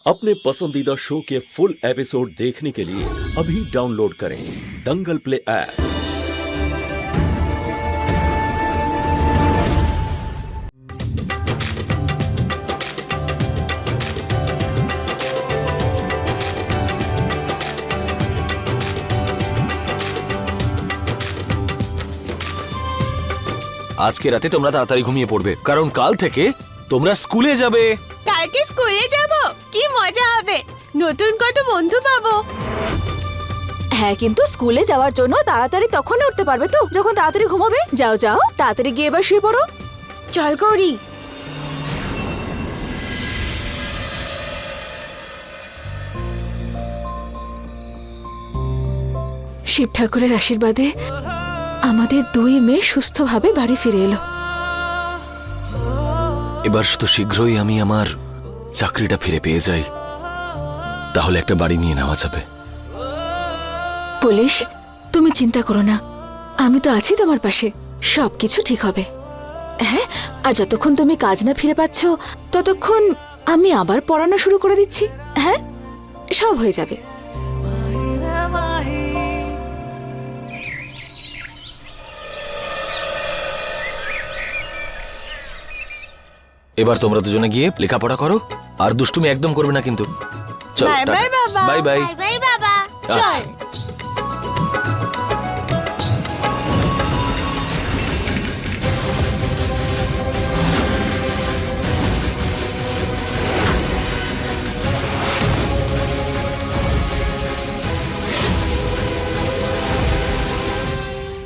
अपने पसंदीदा शो के फुल एपिसोड देखने के लिए अभी डाउनलोड करें दंगल प्ले ऐप। আজকে রাতে তোমরা তাড়াতাড়ি ঘুমিয়ে পড়বে, কারণ কাল থেকে তোমরা স্কুলে যাবে। কালকে স্কুলে যাব, কি মজা হবে, নতুন কত বন্ধু পাবো। হ্যাঁ, কিন্তু স্কুলে যাওয়ার জন্য তাড়াতাড়ি তখন উঠতে পারবে তো যখন তাড়াতাড়ি ঘুমাবে। যাও যাও, তাড়াতাড়ি গিয়ে এবার শুয়ে পড়ো। চল গৌরী। শিব ঠাকুরের আশীর্বাদে আমাদের দুই মেয়ে সুস্থভাবে বাড়ি ফিরে এলো। এবার শুধু শীঘ্রই আমি আমার চাকরিটা ফিরে পেয়ে যাই, তাহলে একটা বাড়ি নিয়ে নেওয়া যাবে। পুলিশ, তুমি চিন্তা করো না, আমি তো আছি তোমার পাশে, সবকিছু ঠিক হবে। হ্যাঁ, আর যতক্ষণ তুমি কাজ না ফিরে পাচ্ছ ততক্ষণ আমি আবার পড়ানো শুরু করে দিচ্ছি। হ্যাঁ, সব হয়ে যাবে। এবার তোমরা দুজনে গিয়ে লেখাপড়া করো, আর দুষ্টুমি একদম করবে না কিন্তু। চল, বাই বাই বাবা। Bye bye. বাই বাই বাবা। আচ্ছা। চল।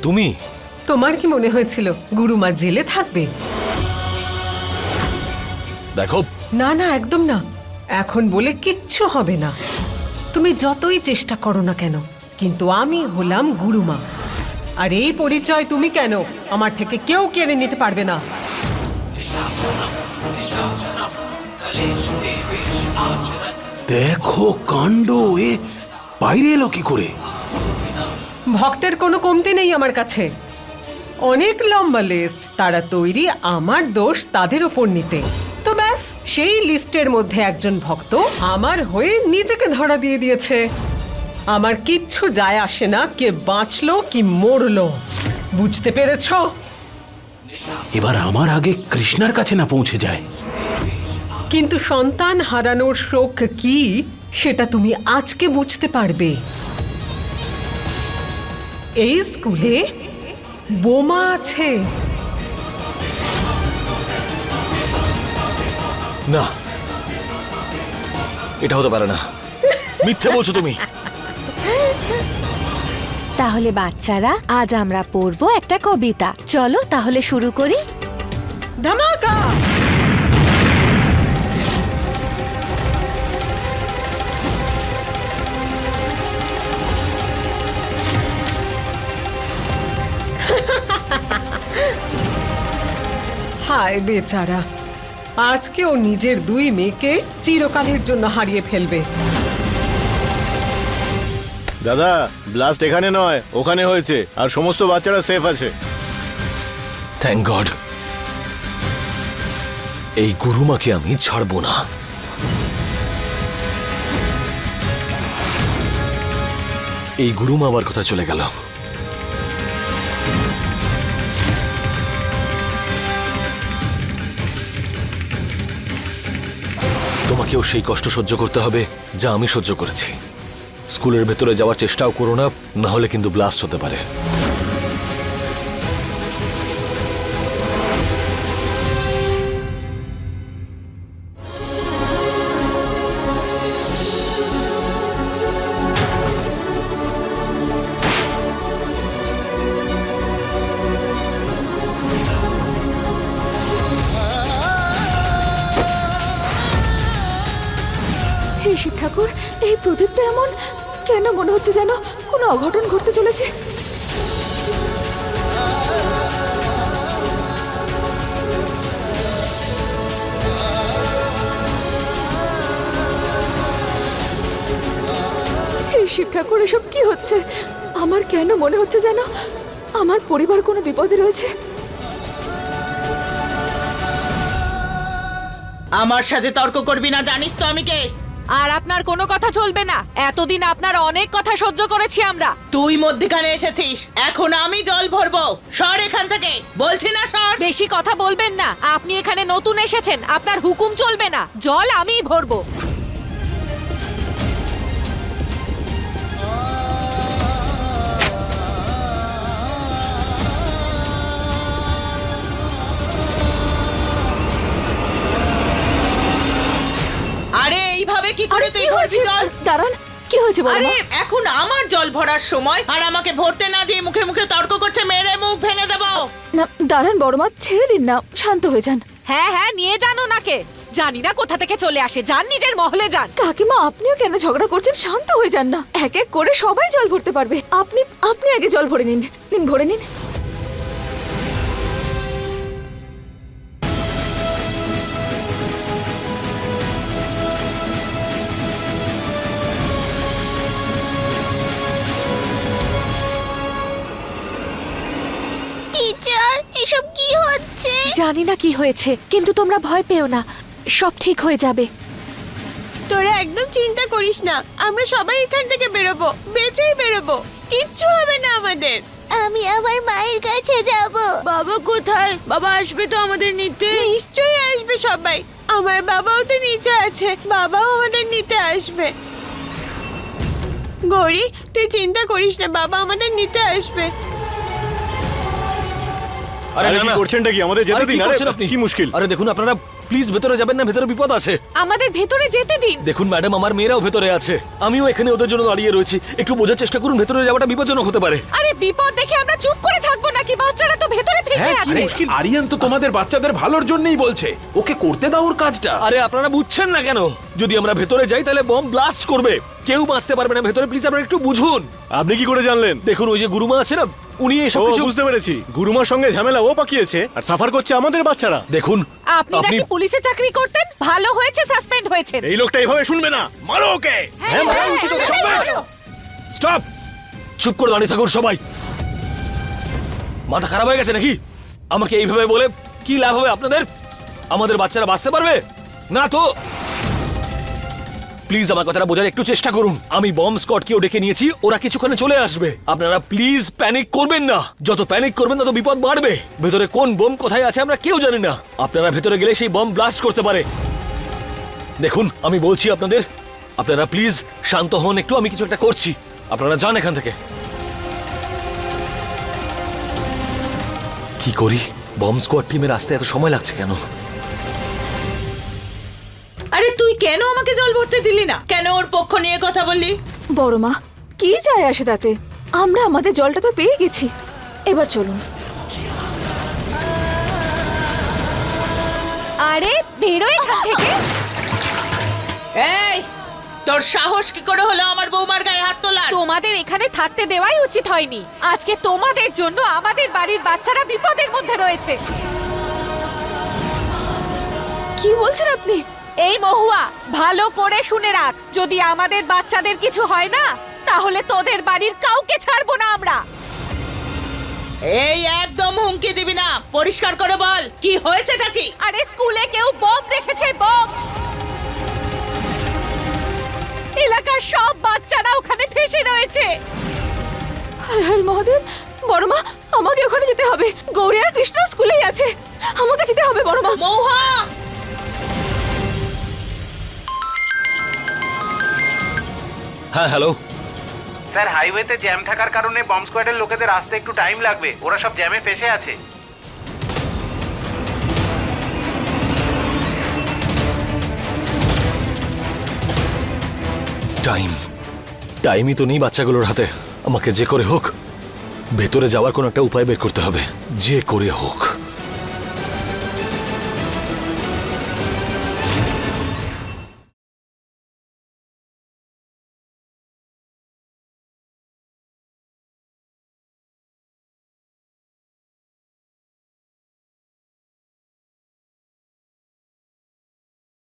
তুমি তোমার কি মনে হয়েছিল গুরুমা জেলে থাকবে? দেখো, না না, একদম না। এখন বলে কিচ্ছু হবে না। তুমি যতই চেষ্টা করো না কেন, কিন্তু আমি হলাম গুরুমা, আর এই পরিচয় তুমি কেন আমার থেকে কেউ কেড়ে নিতে পারবে না। দেখো কাণ্ড, এ বাইরে এলো কি করে? ভক্তের কোনো কমতি নেই আমার কাছে, অনেক লম্বা লিস্ট। তারা তৈরি আমার দোষ তাদের ওপর নিতে। তো ব্যাস, সেই লিস্টের মধ্যে একজন ভক্ত আমার হয়ে নিজেকে ধরা দিয়ে দিয়েছে। আমার কিচ্ছু যায় আসে না কে বাঁচলো কি মরলো, বুঝতে পেরেছ? এবার আমার আগে কৃষ্ণার কাছে না পৌঁছে যায়। কিন্তু সন্তান হারানোর শোক কি সেটা তুমি আজকে বুঝতে পারবে। এই স্কুলে বোমা আছে। না, এটা হতে পারে না, মিথ্যে বলছো তুমি। তাহলে বাচ্চারা, আজ আমরা পড়বো একটা কবিতা। চলো তাহলে শুরু করি। ধামাকা! হায় বেচারা, আজকে ও নিজের দুই মেয়েকে চিরকালের জন্য হারিয়ে ফেলবে। দাদা, ব্লাস্ট এখানে নয়, ওখানে হয়েছে, আর সমস্ত বাচ্চারা সেফ আছে। Thank god. এই গুরুমাকে আমি ছাড়বো না। এই গুরুমা আমার কথা চলে গেল। তোমাকেও সেই কষ্ট সহ্য করতে হবে যা আমি সহ্য করেছি। স্কুলের ভেতরে যাওয়ার চেষ্টাও করো না, না হলে কিন্তু ব্লাস্ট হতে পারে। হে শিব ঠাকুর, এই প্রদীপটা এমন কেন মনে হচ্ছে যেন কোনো অঘটন ঘটতে চলেছে। হে শিব ঠাকুর, এসব কি হচ্ছে? আমার কেন মনে হচ্ছে যেন আমার পরিবার কোনো বিপদে রয়েছে। আমার সাথে তর্ক করবি না, জানিস তো আমি কে? আর আপনার কোনো কথা চলবে না। এতদিন আপনার অনেক কথা সহ্য করেছি আমরা। তুই মধ্যখানে এসেছিস, এখন আমি জল ভরবো। সর এখান থেকে, বলছি না সর। বেশি কথা বলবেন না। আপনি এখানে নতুন এসেছেন, আপনার হুকুম চলবে না। জল আমিই ভরবো। আরে এইভাবে কি করে তুই ভরবি জল? দাঁড়ান, কি হয়েছে বলো আরে মা? এখন আমার জল ভরার সময়, আর আমাকে ভরতে না দিয়ে মুখে মুখে তর্ক করছে, মেরে মুখ ভেঙে দেবো। না দাঁড়ান বড় মা, ছেড়ে দিন না, শান্ত হয়ে যান। হ্যাঁ হ্যাঁ, নিয়ে যান ওনাকে। জানি না কোথা থেকে চলে আসে, যান নিজের মহলে যান। কাকিমা আপনিও কেন ঝগড়া করছেন? শান্ত হয়ে যান না, এক এক করে সবাই জল ভরতে পারবে। আপনি আপনি আগে জল ভরে নিন, ভরে নিন। টিচার, এসব কি হচ্ছে? জানি না কি হয়েছে, কিন্তু তোমরা ভয় পেও না, সব ঠিক হয়ে যাবে। তোরা একদম চিন্তা করিস না, আমরা সবাই এখান থেকে বেরোবো, বেঁচেই বেরোবো, কিচ্ছু হবে না আমাদের। আমি আমার মায়ের কাছে যাব। বাবা কোথায়? বাবা আসবে তো আমাদের নিতে? নিশ্চয়ই আসবে সবাই। আমার বাবাও তো নিচে আছে, বাবাও আমাদের নিতে আসবে। গৌরী, তুই চিন্তা করিস না, বাবা আমাদের নিতে আসবে। আরে কি করছেনটা কি? আমাদের যেতে দিন। আরে আপনি কি মুশকিল? আরে দেখুন, আপনারা প্লিজ ভেতরে যাবেন না, ভেতরে বিপদ আছে। আমাদের ভেতরে যেতে দিন। দেখুন ম্যাডাম, আমার মেয়েরাও ভেতরে আছে, আমিও এখানে ওদের জন্য দাঁড়িয়ে রয়েছি। একটু বোঝার চেষ্টা করুন, ভেতরে যাওয়াটা বিপজ্জনক হতে পারে। আরে বিপদ দেখে আমরা চুপ করে থাকবো নাকি? বাচ্চারা তো ভেতরে ফেসে আছে। আরিয়ান তো তোমাদের বাচ্চাদের ভালোর জন্যই বলছে, ওকে করতে দাও ওর কাজটা। আরে আপনারা বুঝছেন না কেন? যদি আমরা ভেতরে যাই তাহলে বম ব্লাস্ট করবে, কেউ বাঁচতে পারবে না ভেতরে। প্লিজ আপনারা একটু বুঝুন। আপনি কি করে জানলেন? দেখুন ওই যে গুরুমা আছে না, উনি এসব ও কিছু বুঝতে পেরেছি, গুরুমার সঙ্গে ঝামেলা ও পাকিয়েছে আর সাফার করছে আমাদের বাচ্চারা। দেখুন আপনি নাকি পুলিশে চাকরি করতেন? ভালো হয়েছে সাসপেন্ড হয়েছেন। এই লোকটা এভাবে শুনবে না, মারো ওকে। হ্যাঁ, মারা উচিত ওকে। স্টপ, চুপ করে দাঁড়িয়ে থাকুন সবাই। মাথা খারাপ হয়ে গেছে নাকি? আমাকে এইভাবে বলে কি লাভ হবে আপনাদের? আমাদের বাচ্চারা বাঁচতে পারবে না তো? প্লিজ আমার কথাটা বোঝার একটু চেষ্টা করুন। আমি বম স্কোয়াডকেও ডেকে নিয়েছি, ওরা কিছুক্ষণে চলে আসবে। আপনারা প্লিজ প্যানিক করবেন না, যত প্যানিক করবেন তত বিপদ বাড়বে। ভেতরে কোন বোম কোথায় আছে আমরা কেউ জানি না, আপনারা ভেতরে গেলে সেই বম ব্লাস্ট করতে পারে। দেখুন আমি বলছি আপনাদের, আপনারা প্লিজ শান্ত হন একটু, আমি কিছু একটা করছি। আপনারা যান এখান থেকে। কি করি? বম স্কোয়াড টিমের আসতে এত সময় লাগছে কেন? আরে তুই কেন আমাকে জল ভরতে দিলি না? কেন ওর পক্ষ নিয়ে কথা বললি? বড় মা, কি যায় আসে তাতে? আমরা আমাদের জলটা তো পেয়ে গেছি, এবার চলুন। আরে বেরো এখান থেকে। এই, তোর সাহস কি করে হলো আমার বৌমার গায়ে হাত তোলার? তোমাদের এখানে থাকতে দেওয়াই উচিত হয়নি। আজকে তোমাদের জন্য আমাদের বাড়ির বাচ্চারা বিপদের মধ্যে রয়েছে। কি বলছেন আপনি? এই মহুয়া, ভালো করে শুনে রাখ, যদি আমাদের বাচ্চাদের কিছু হয় না তাহলে তোদের বাড়ির কাউকে ছাড়বো না আমরা। এই একদম হুমকি দিবি না, পরিষ্কার করে বল কি হয়েছেটা কি? আরে স্কুলে কেউ বম রেখেছে, বম। এলাকার সব বাচ্চারা ওখানে ফেসে রয়েছে। হর হর মহাদেব। বড় মা, আমাকে ওখানে যেতে হবে। গৌরী আর কৃষ্ণ স্কুলেই আছে, আমাকে যেতে হবে বড় মা। মৌহা, হ্যাঁ হ্যালো স্যার, হাইওয়েতে জ্যাম থাকার কারণে বম্ব স্কোয়াডের লোকেদের আসতে একটু টাইম লাগবে, ওরা সব জ্যামে ফেসে আছে। টাইমই তো নেই বাচ্চাগুলোর হাতে। আমাকে যে করে হোক ভেতরে যাওয়ার কোনো একটা উপায় বের করতে হবে, যে করে হোক।